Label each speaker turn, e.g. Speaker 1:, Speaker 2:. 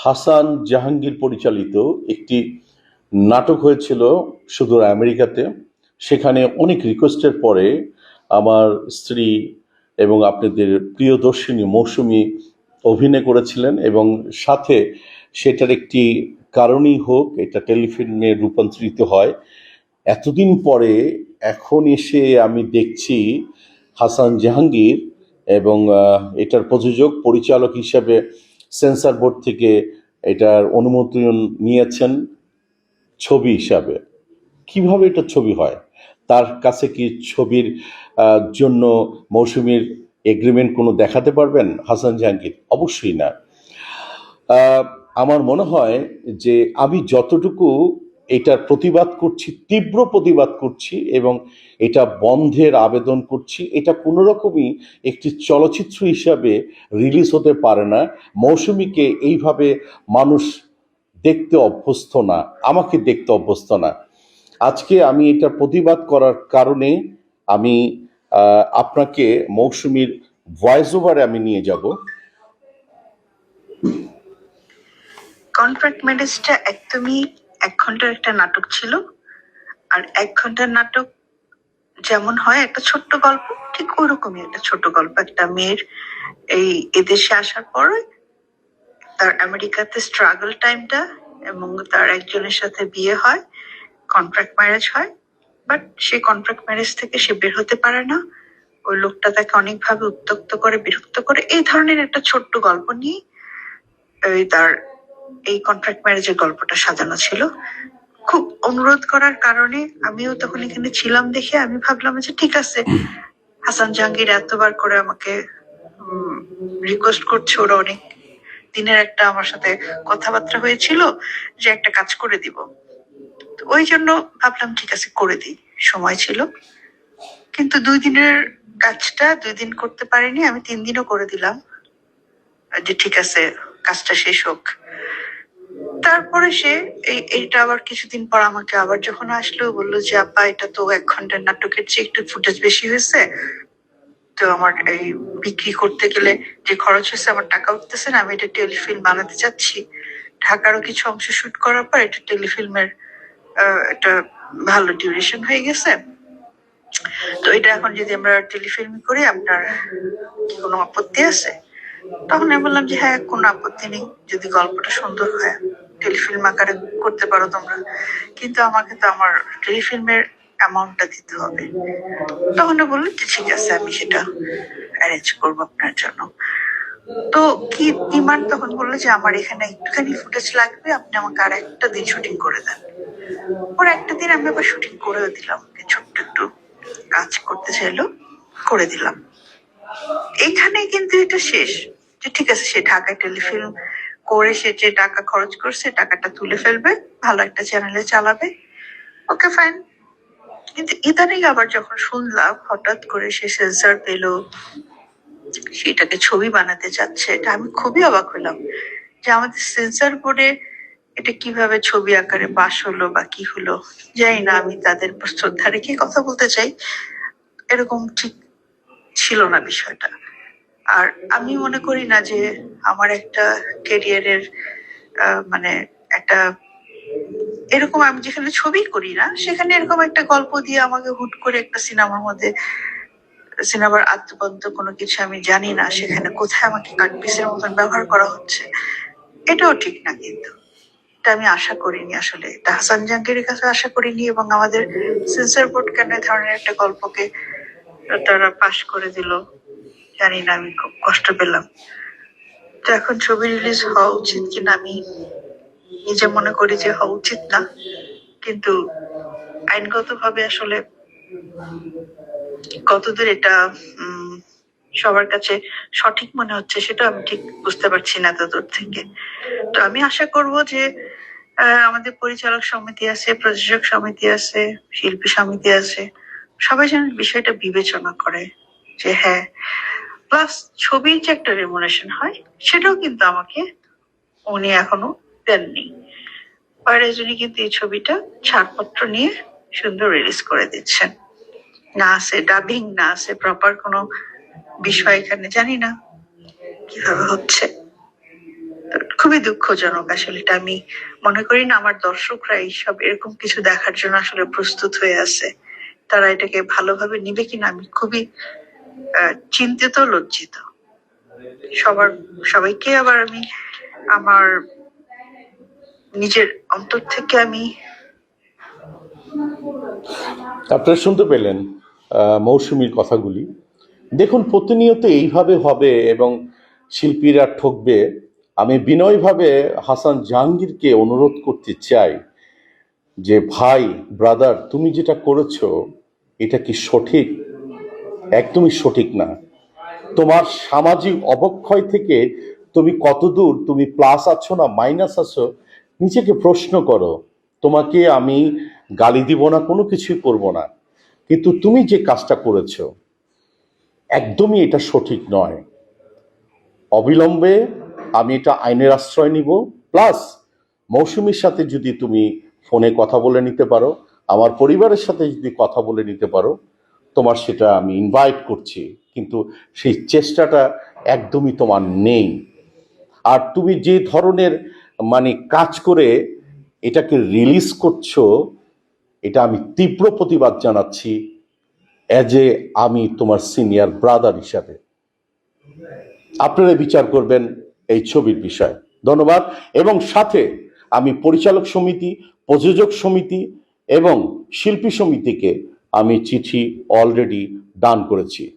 Speaker 1: হাসান জাহাঙ্গীর পরিচালিত একটি নাটক হয়েছিল সুদূর আমেরিকাতে। সেখানে অনেক রিকোয়েস্টের পরে আমার স্ত্রী এবং আপনাদের প্রিয়দর্শিনী মৌসুমী অভিনয় করেছিলেন, এবং সাথে সেটার একটি কারণই হোক এটা টেলিফিল্মে রূপান্তরিত হয়। এতদিন পরে এখন এসে আমি দেখছি হাসান জাহাঙ্গীর এবং এটার প্রযোজক পরিচালক হিসেবে সেন্সর বোর্ড থেকে এটার অনুমোদন নিয়েছেন ছবি হিসাবে। কিভাবে এটা ছবি হয়? তার কাছে কি ছবির জন্য মৌসুমীর এগ্রিমেন্ট কোনো দেখাতে পারবেন হাসান জাহাঙ্গীর? অবশ্যই না। আমার মনে হয় যে আমি যতটুকু এটার প্রতিবাদ করছি, তীব্র প্রতিবাদ করছি এবং এটা বন্ধের আবেদন করছি, এটা কোনো রকমই একটি চলচ্চিত্র হিসাবে রিলিজ হতে পারে না। মৌসুমীকে এইভাবে মানুষ দেখতে অভ্যস্ত না, আমাকে দেখতে অভ্যস্ত না। আজকে আমি এটা প্রতিবাদ করার কারণে আমি আপনাকে মৌসুমীর ভয়েস ওভারে আমি নিয়ে যাব।
Speaker 2: কন্ট্রাক্ট ম্যারেজটা একদমই 1 ঘন্টার একটা নাটক ছিল। আর 1 ঘন্টার নাটক যেমন হয় একটা ছোট্ট গল্প, ঠিক ওরকমই একটা ছোট গল্প। একটা মেয়ের এই এদেশে আসার পরে তার আমেরিকাতে স্ট্রাগল টাইমটা, এবং তার একজনের সাথে বিয়ে হয়, কন্ট্রাক্ট ম্যারেজ হয়। বাট সেই কন্ট্রাক্ট ম্যারেজ থেকে সে বের হতে পারে না। ওই লোকটা তাকে অনেকভাবে উত্ত্যক্ত করে, বিরক্ত করে। এই ধরনের একটা ছোট্ট গল্প নিয়ে তার এই কন্ট্রাক্ট ম্যারেজের গল্পটা সাজানো ছিল। খুব অনুরোধ করার কারণে আমিও তখন এখানে ছিলাম দেখে আমি ভাবলাম যে ঠিক আছে, হাসান জাহাঙ্গীর এতবার করে আমাকে রিকোয়েস্ট করছে, ওরা অনেক দিনের একটা আমার সাথে কথাবার্তা হয়েছিল যে একটা কাজ করে দিব। ওই জন্য ভাবলাম ঠিক আছে করে দিই, সময় ছিল। কিন্তু 2 দিনের কাজটা 2 দিন করতে পারিনি, আমি 3 দিনও করে দিলাম যে ঠিক আছে কাজটা শেষ হোক। তারপরে সে এইটা আবার কিছুদিন পর আমাকে আবার যখন আসলো বললো যে আপা এটা তো 1 ঘন্টার নাটকের চেয়ে একটু ফুটেজ বেশি হয়েছে, তো আমার এই বিক্রি করতে গেলে যে খরচ হয়েছে আমার টাকা উঠতেছে না, আমি এটা টেলিফিল্ম বানাতে চাচ্ছি। ঢাকারও কিছু অংশ শুট করার পর এটা টেলিফিল্মের একটা ভালো ডিউরেশন হয়ে গেছে, তো এটা এখন যদি আমরা টেলিফিল্ম করি আপনার কি কোনো আপত্তি আছে? তখন আমি বললাম যে হ্যাঁ, কোনো আপত্তি নেই, যদি গল্পটা সুন্দর হয় টেলিফিল্ম আকারে করতে পারো তোমরা, কিন্তু আমাকে তো আমার টেলিফিল্মের অ্যামাউন্টটা দিতে হবে। তখন বললো যে ঠিক আছে আমি সেটা অ্যারেঞ্জ করবো আপনার জন্য। তো কি ডিমান্ড? তখন বললো যে আমার এখানে একটুখানি ফুটেজ লাগবে, আপনি আমাকে আর একটা দিন শুটিং করে দেন। ওর একটা দিন আমি আবার শুটিং করেও দিলাম, ছোট্ট একটু কাজ করতে চাইলো, করে দিলাম। এখানে কিন্তু এটা শেষ, যে ঠিক আছে সে ঢাকায় টেলিফিল্ম করে সে যে টাকা খরচ করছে টাকাটা তুলে ফেলবে, ভালো একটা চ্যানেলে চালাবে, ওকে ফাইন। কিন্তু ইদানিং আবার যখন শুনলাম হঠাৎ করে সে সেন্সর পেলো, সেটাকে ছবি বানাতে চাচ্ছে, এটা আমি খুবই অবাক হলাম যে আমাদের সেন্সর বোর্ডে এটা কিভাবে ছবি আকারে পাশ হলো বা কি হলো জানি না। আমি তাদের শ্রদ্ধা রেখে কথা বলতে চাই, এরকম ঠিক ছিল না বিষয়টা। আর আমি মনে করি না যে আমার একটা ক্যারিয়ারের মানে একটা এরকম, আমি যেখানে ছবি করি না সেখানে এরকম একটা গল্প দিয়ে আমাকে হুট করে একটা সিনেমার মধ্যে, সিনেমার আত্মবন্ত কোনো কিছু আমি জানি না, সেখানে কোথায় আমাকে কাটপিসের মতন ব্যবহার করা হচ্ছে, এটাও ঠিক না। কিন্তু এটা আমি আশা করিনি, আসলে এটা হাসান জাহাঙ্গীরের কাছে আশা করিনি, এবং আমাদের সেন্সর বোর্ড কেন এই ধরনের একটা গল্পকে তারা পাশ করে দিল জানি না, আমি খুব কষ্ট পেলাম। তো এখন ছবি রিলিজ হওয়া উচিত কিনা আমি নিজে মনে করি যে হওয়া উচিত না, কিন্তু আইনগতভাবে আসলে কতদূর এটা সবার কাছে সঠিক মনে হচ্ছে সেটা আমি ঠিক বুঝতে পারছি না এতদূর থেকে। তো আমি আশা করব যে আমাদের পরিচালক সমিতি আছে, প্রযোজক সমিতি আছে, শিল্পী সমিতি আছে, সবাই যেন বিষয়টা বিবেচনা করে যে হ্যাঁ, প্লাস ছবির যে একটা রেমুনেশন হয় সেটাও কিন্তু আমাকে উনি এখনো দেননি। পরের জন্য কিন্তু এই ছবিটা ছাড়পত্র নিয়ে সুন্দর রিলিজ করে দিচ্ছেন, না আছে ডাবিং, না আছে প্রপার কোনো বিষয়, এখানে জানি না কিভাবে হচ্ছে। তো খুবই দুঃখজনক আসলে। এটা আমি মনে করি না আমার দর্শকরা এইসব এরকম কিছু দেখার জন্য আসলে প্রস্তুত হয়ে আছে। তারা এটাকে ভালোভাবে নিবে কিনা আমি খুবই চিন্তিত, লজ্জিত। সবাইকে আবার আমি আমার নিজের অন্তর থেকে আমি
Speaker 1: আপনারা শুনতে পেলেন মৌসুমীর কথাগুলি। দেখুন, প্রতিনিয়ত এইভাবে হবে এবং শিল্পীরা ঠকবে। আমি বিনয়ভাবে হাসান জাহাঙ্গীরকে অনুরোধ করতে চাই যে ভাই, ব্রাদার, তুমি যেটা করেছো এটা কি সঠিক? একদমই সঠিক না। তোমার সামাজিক অবক্ষয় থেকে তুমি কতদূর তুমি প্লাস আছো না মাইনাস আছো, নিজেকে প্রশ্ন করো। তোমাকে আমি গালি দিব না, কোনো কিছুই করব না, কিন্তু তুমি যে কাজটা করেছো একদমই এটা সঠিক নয়। অবিলম্বে আমি এটা আইনের আশ্রয় নিব। প্লাস মৌসুমীর সাথে যদি তুমি ফোনে কথা বলে নিতে পারো, আমার পরিবারের সাথে যদি কথা বলে নিতে পারো, তোমার সেটা আমি ইনভাইট করছি, কিন্তু সেই চেষ্টাটা একদমই তোমার নেই। আর তুমি যে ধরনের কাজ করে এটাকে রিলিজ করছো, এটা আমি তীব্র প্রতিবাদ জানাচ্ছি আমি তোমার সিনিয়র ব্রাদার হিসাবে। আপনারা বিচার করবেন এই ছবির বিষয়। ধন্যবাদ। এবং সাথে আমি পরিচালক সমিতি, প্রযোজক সমিতি এবং শিল্পী সমিতিকে আমি চিঠি অলরেডি দান করেছি।